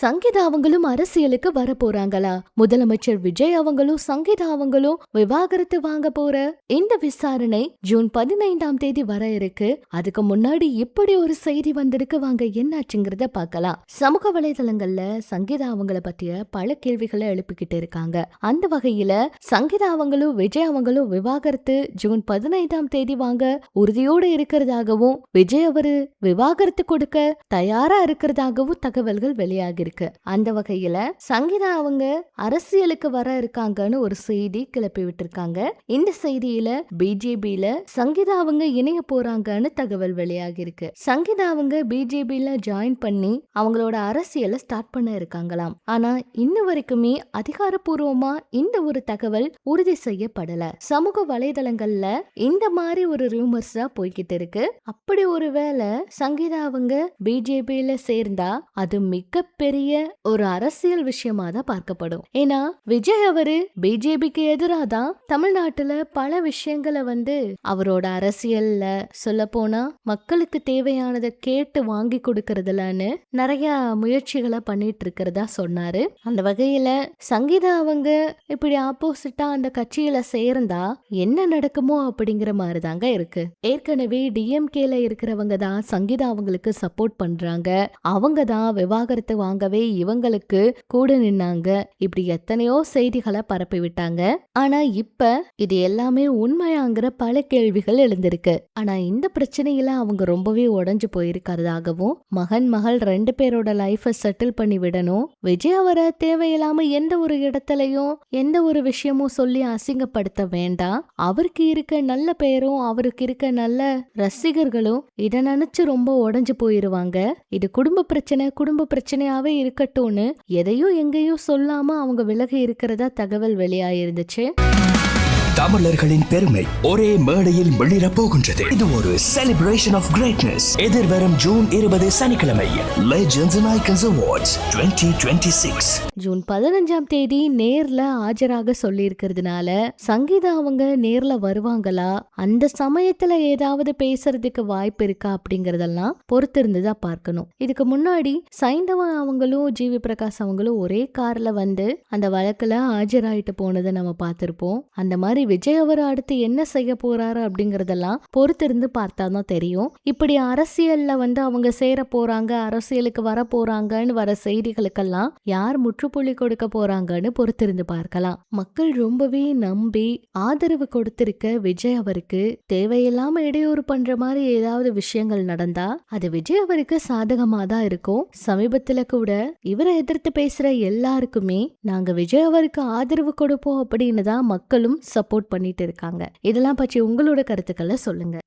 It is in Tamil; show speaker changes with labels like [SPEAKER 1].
[SPEAKER 1] சங்கீதா அவங்களும் அரசியலுக்கு வர போறாங்களா? முதலமைச்சர் விஜய் அவங்களும் சங்கீதா அவங்களும் விவாகரத்து வாங்க போற இந்த விசாரணை ஜூன் 15ஆம் தேதி வர இருக்கு. அதுக்கு முன்னாடி இப்படி ஒரு செய்தி வந்திருக்கு. வாங்க என்னாச்சுங்கிறத பார்க்கலாம். சமூக வலைதளங்கள்ல சங்கீதா அவங்கள பத்திய பல கேள்விகளை எழுப்பிக்கிட்டு இருக்காங்க. அந்த வகையில சங்கீதா அவங்களும் விஜய் அவங்களும் விவாகரத்து ஜூன் 15ஆம் தேதி வாங்க உறுதியோடு இருக்கிறதாகவும் விஜய் அவரு விவாகரத்து கொடுக்க தயாரா இருக்கிறதாகவும் தகவல்கள் வெளியாகி இருக்கு. அந்த வகையில சங்கீதா அவங்க அரசியலுக்கு வர இருக்காங்கன்னு ஒரு செய்தி கிளப்பி விட்டுருக்காங்க. இந்த செய்தியில பிஜேபியில சங்கீதா அவங்க இணைய போறாங்கன்னு தகவல் வெளியாகி இருக்கு. சங்கீதா அவங்க பிஜேபியில ஜாயின் பண்ணி அவங்களோட அரசியலை ஸ்டார்ட் பண்ண இருக்காங்களாம். ஆனா இன்ன வரைக்குமே அதிகாரப்பூர்வமா இந்த ஒரு தகவல் உறுதி செய்யப்படல. சமூக வலைதளங்கள்ல இந்த மாதிரி ஒரு ரூமர்ஸ் தான் போய்கிட்டு இருக்கு. அப்படி ஒரு வேளை சங்கீதா அவங்க பிஜேபியில சேர்ந்தா அது மிகப்பெரிய ஒரு அரசியல் விஷயமா தான் பார்க்கப்படும். ஏன்னா விஜய் அவரு பிஜேபிக்கு எதிராக தான் தமிழ்நாட்டுல பல விஷயங்களை அவரோட அரசியல்ல சொல்ல போனா மக்களுக்கு தேவையானதை கேட்டு வாங்கி கொடுக்கறதுலன்னு நிறைய முயற்சிகளை பண்ணிட்டு இருக்கிறதா சொன்னாரு. அந்த வகையில சங்கீதா அவங்க இப்படி ஆப்போசிட்டா அந்த கட்சியில சேர்ந்தா என்ன நடக்குமோ அப்படிங்கிற மாதிரி தாங்க இருக்கு. ஏற்கனவே டிஎம்கேல இருக்கிறவங்க தான் சங்கீதா அவங்களுக்கு சப்போர்ட் பண்றாங்க. அவங்க தான் விவாகரத்து வாங்கவே இவங்களுக்கு கூட நின்னாங்க. இப்படி எத்தனையோ செய்திகளை பரப்பி விட்டாங்க. ஆனா இப்ப இது எல்லாமே உண்மையாங்கிற பல கேள்விகள் எழுந்திருக்கு. ஆனா இந்த பிரச்சனையில அவங்க ரொம்பவே உடைஞ்சு போயிருக்கிறதாகவும் மகன் மகள் 2 பேரோட லைஃப செட்டில் பண்ணி விடணும், விஜய் அவரை தேவையில்லாம எந்த ஒரு இடத்துலயும் எந்த ஒரு விஷயமும் சொல்லி அசிங்கப்படுத்த வேண்டாம், அவருக்கு இருக்க நல்ல பெயரும் அவருக்கு இருக்க நல்ல ரசிகர்களும் இதை நினைச்சு ரொம்ப உடைஞ்சு போயிருவாங்க. இது குடும்ப பிரச்சனையாவே இருக்கட்டும்னு எதையும் எங்கேயும் சொல்லாம அவங்க விலகி இருக்கிறதா தகவல் வெளியாயிருந்துச்சு.
[SPEAKER 2] தமிழர்களின் பெருமை ஒரே மேடையில் மிளிர போகின்றது. இது ஒரு செலிப்ரேஷன் ஆஃப் கிரேட்னஸ். எதிர்வரும் ஜூன் 20 சனிக்கிழமை legends and icons awards 2026
[SPEAKER 1] June 15ஆம் தேதி நேர்ல ஆஜராக சொல்லி இருக்கிறதுனால சங்கீதா அவங்க நேர்ல வருவாங்களா, அந்த சமயத்துல ஏதாவது பேசுறதுக்கு வாய்ப்பு இருக்கா அப்படிங்கறதெல்லாம் பொறுத்து இருந்துதான் பார்க்கணும். இதுக்கு முன்னாடி சைந்தவன் அவங்களும் ஜிவி பிரகாஷ் அவங்களும் ஒரே கார்ல அந்த வழக்குல ஆஜராயிட்டு போனதை நம்ம பார்த்திருப்போம். அந்த மாதிரி விஜய் அவர் அடுத்து என்ன செய்ய போறாரு அப்படிங்கறதெல்லாம் பொறுத்திருந்து பார்த்தாதான் தெரியும். இப்படி அரசியல்ல அவங்க சேர போறாங்க, அரசியலுக்கு வர போறாங்கன்னு வர செய்திகளுக்கெல்லாம் யார் முற்றுப்புள்ளி கொடுக்க போறாங்கன்னு பொறுத்திருந்து பார்க்கலாம். மக்கள் ரொம்பவே நம்பி ஆதரவு கொடுத்திருக்க விஜய் அவருக்கு தேவையில்லாம இடையூறு பண்ற மாதிரி ஏதாவது விஷயங்கள் நடந்தா அது விஜய் அவருக்கு சாதகமா தான் இருக்கும். சமீபத்துல கூட இவரை எதிர்த்து பேசுற எல்லாருக்குமே நாங்க விஜய் அவருக்கு ஆதரவு கொடுப்போம் அப்படின்னு தான் மக்களும் சப்போர்ட் பண்ணிட்டு இருக்காங்க. இதெல்லாம் பற்றி உங்களோட கருத்துக்களை சொல்லுங்க.